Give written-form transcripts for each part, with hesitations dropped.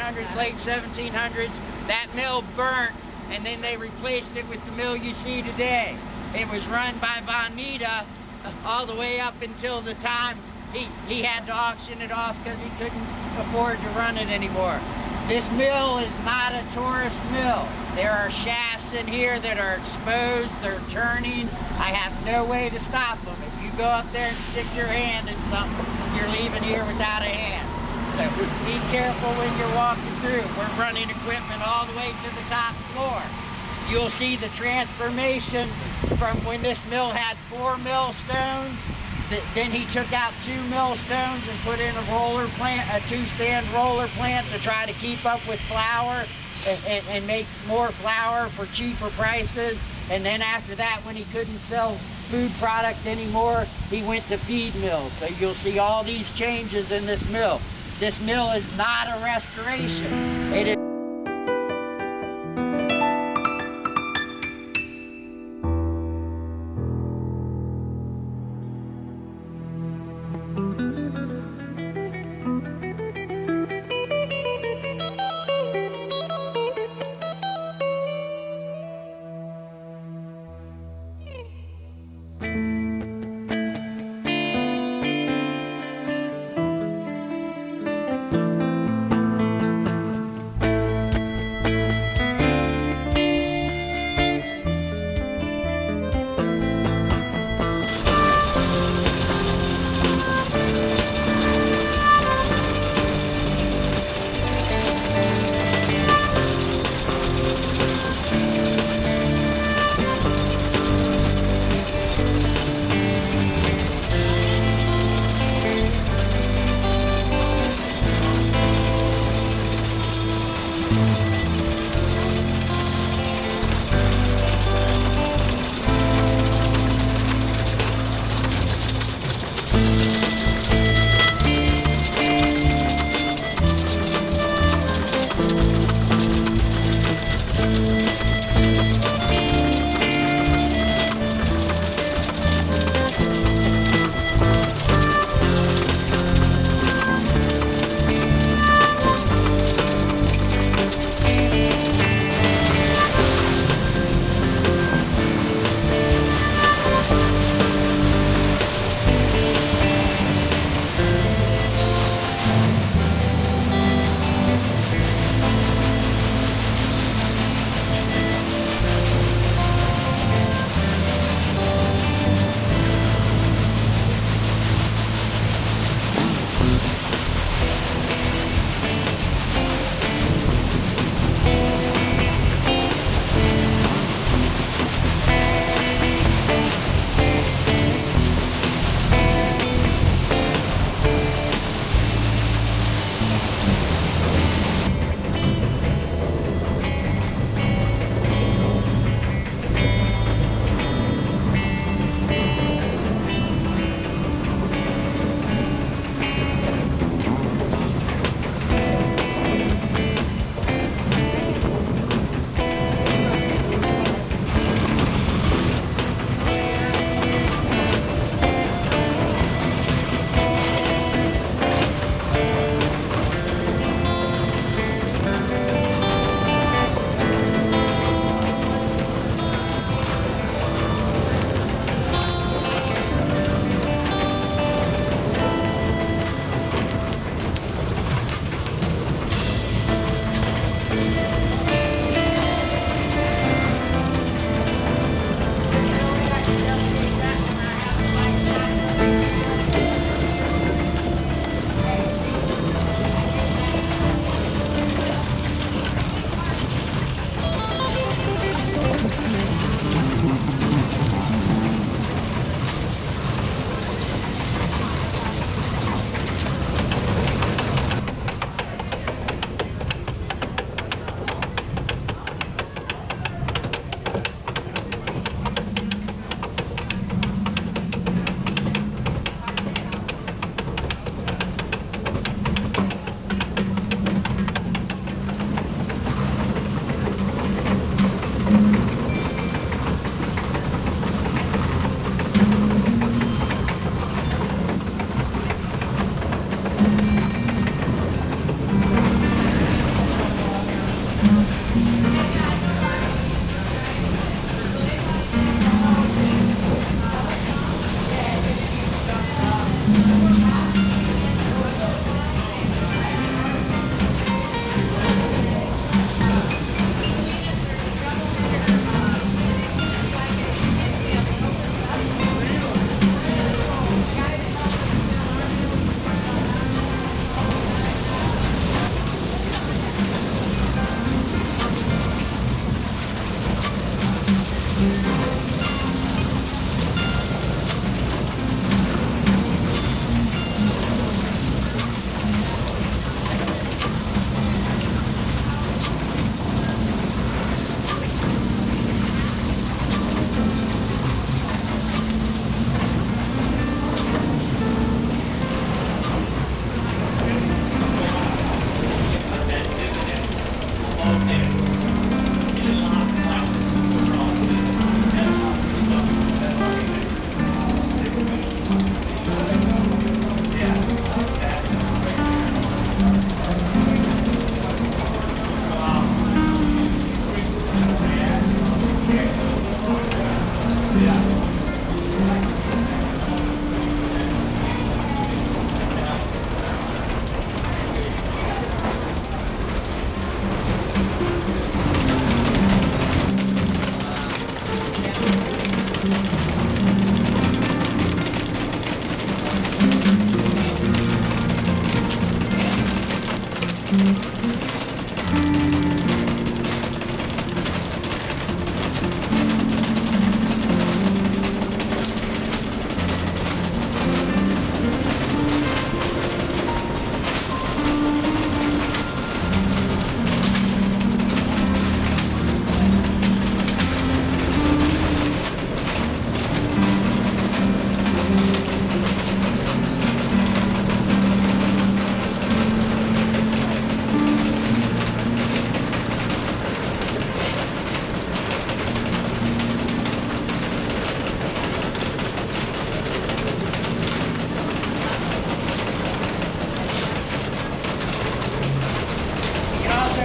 1600s, late 1700s. That mill burnt, and then they replaced it with the mill you see today. It was run by Bonita all the way up until the time he had to auction it off because he couldn't afford to run it anymore. This mill is not a tourist mill. There are shafts in here that are exposed, they're turning. I have no way to stop them. If you go up there and stick your hand in something, you're leaving here without a hand. So be careful when you're walking through. We're running equipment all the way to the top floor. You'll see the transformation from when this mill had 4 millstones. Then he took out 2 millstones and put in a roller plant, a 2-stand roller plant to try to keep up with flour and make more flour for cheaper prices. And then after that, when he couldn't sell food product anymore, he went to feed mills. So you'll see all these changes in this mill. This mill is not a restoration. It is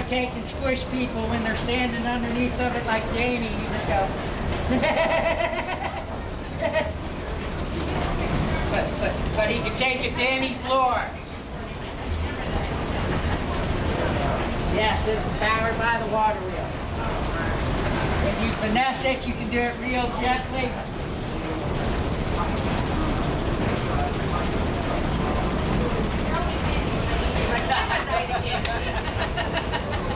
Take and squish people when they're standing underneath of it like Janie. You just go. but he can take it to any floor. Yes, this is powered by the water wheel. If you finesse it, you can do it real gently.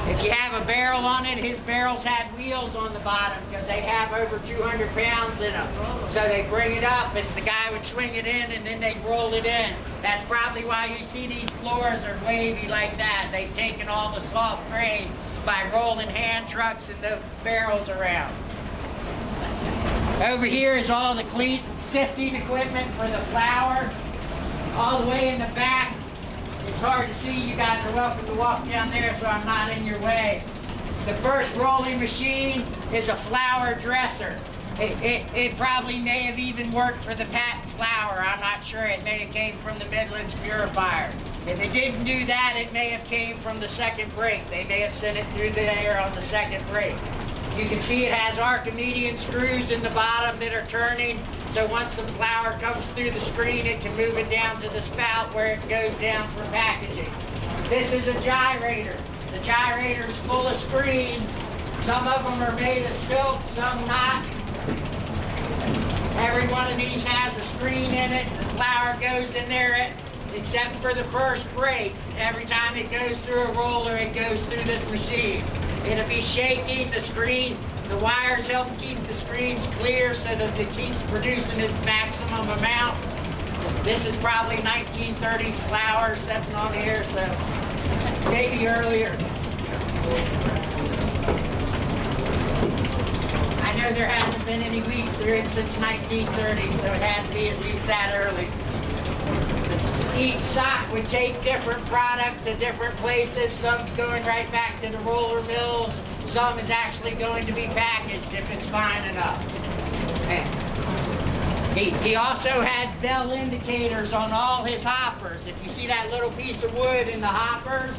If you have a barrel on it, his barrels had wheels on the bottom because they have over 200 pounds in them. So they bring it up and the guy would swing it in and then they'd roll it in. That's probably why you see these floors are wavy like that. They've taken all the soft grain by rolling hand trucks and the barrels around. Over here is all the clean sifting equipment for the flour. All the way in the back. It's hard to see. You guys are welcome to walk down there so I'm not in your way. The first rolling machine is a flour dresser. It probably may have even worked for the patent flour. I'm not sure. It may have came from the Midlands purifier. If it didn't do that, it may have came from the second brake. They may have sent it through the air on the second brake. You can see it has Archimedean screws in the bottom that are turning. So once the flour comes through the screen, it can move it down to the spout where it goes down for packaging. This is a gyrator. The gyrator is full of screens. Some of them are made of silk, some not. Every one of these has a screen in it. The flour goes in there, except for the first brake. Every time it goes through a roller, it goes through this machine. It'll be shaking the screen. The wires help keep the screens clear so that it keeps producing its maximum amount. This is probably 1930s flour sitting on here, so maybe earlier. I know there hasn't been any wheat through it since 1930, so it had to be at least that early. Each sock would take different products to different places. Some's going right back to the roller mills. Some is actually going to be packaged if it's fine enough. He also had bell indicators on all his hoppers. If you see that little piece of wood in the hoppers,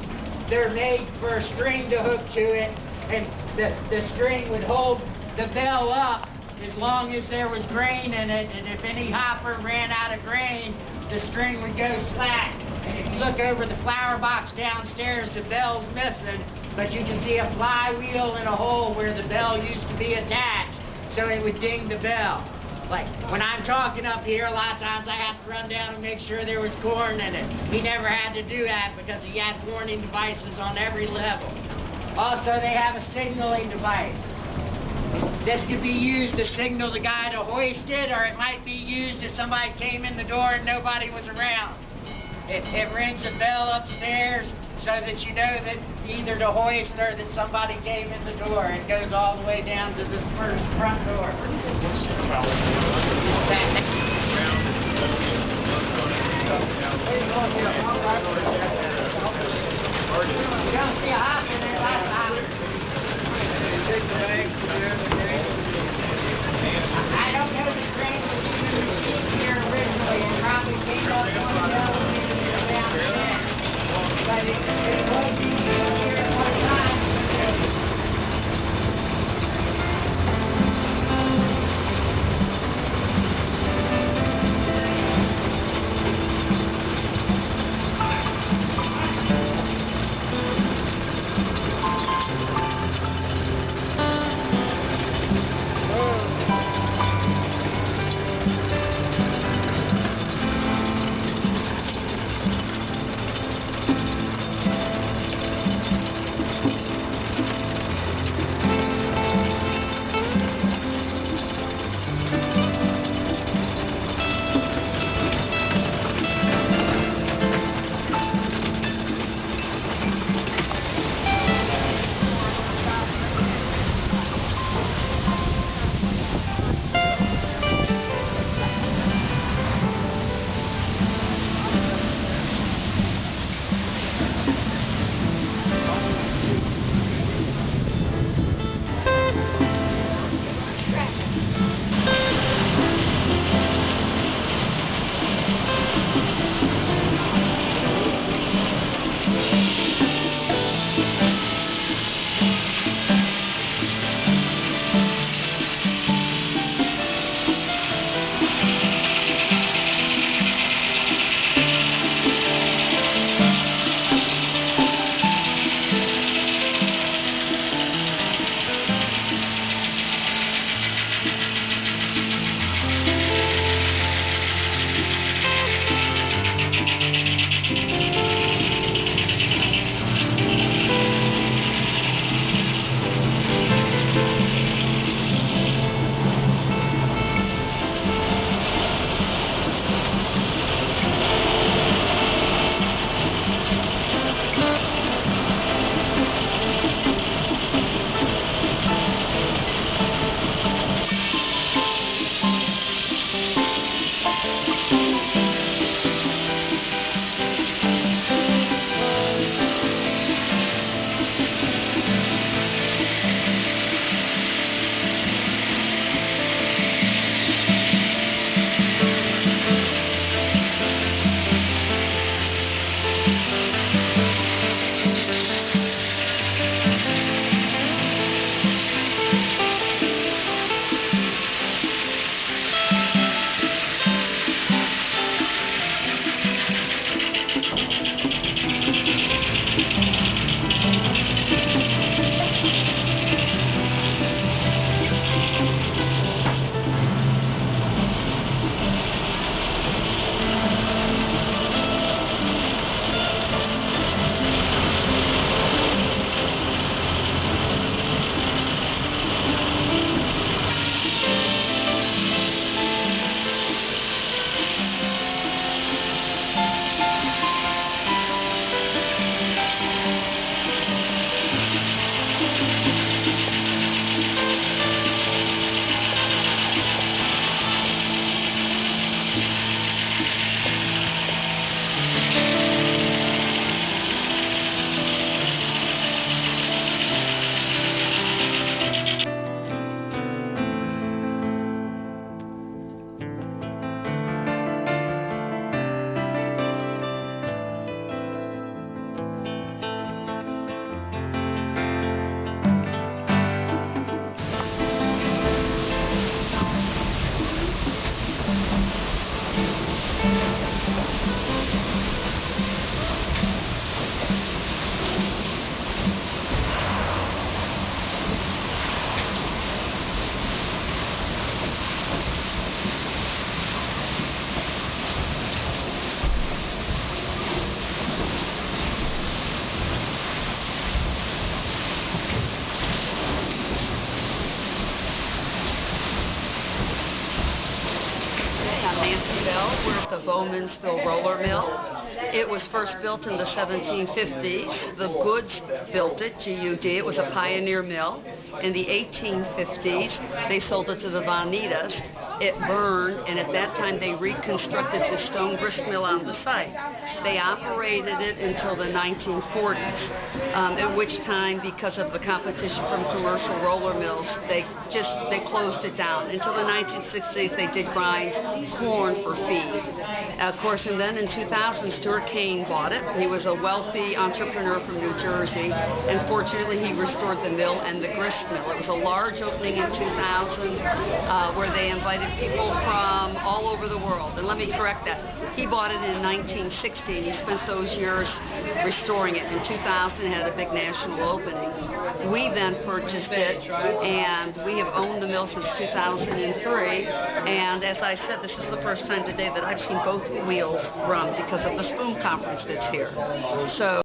they're made for a string to hook to it, and the string would hold the bell up as long as there was grain in it, and if any hopper ran out of grain, the string would go slack. And if you look over the flour box downstairs, the bell's missing, but you can see a flywheel in a hole where the bell used to be attached, so it would ding the bell. Like, when I'm talking up here, a lot of times I have to run down and make sure there was corn in it. He never had to do that because he had warning devices on every level. Also, they have a signaling device. This could be used to signal the guy to hoist it, or it might be used if somebody came in the door and nobody was around. It rings a bell upstairs so that you know that either to hoist or that somebody came in the door. It goes all the way down to the first front door. You don't see a hop in there, that's a hopper. I don't know the train was even received here originally. It probably came up on the elevator down there. But it was here at one time. Bowmansville roller mill. It was first built in the 1750s. The Goods built it, G-U-D. It was a pioneer mill. In the 1850s, they sold it to the Vanitas. It burned, and at that time they reconstructed the stone grist mill on the site. They operated it until the 1940s, at which time, because of the competition from commercial roller mills, they closed it down. Until the 1960s, they did grind corn for feed. Of course, and then in 2000, Stuart Kane bought it. He was a wealthy entrepreneur from New Jersey, and fortunately, he restored the mill and the grist mill. It was a large opening in 2000 where they invited people from all over the world. And let me correct that. He bought it in 1960, and he spent those years restoring it. In 2000, it had a big national opening. We then purchased it, and we have owned the mill since 2003. And as I said, this is the first time today that I've seen both wheels run because of the SPOOM conference that's here. So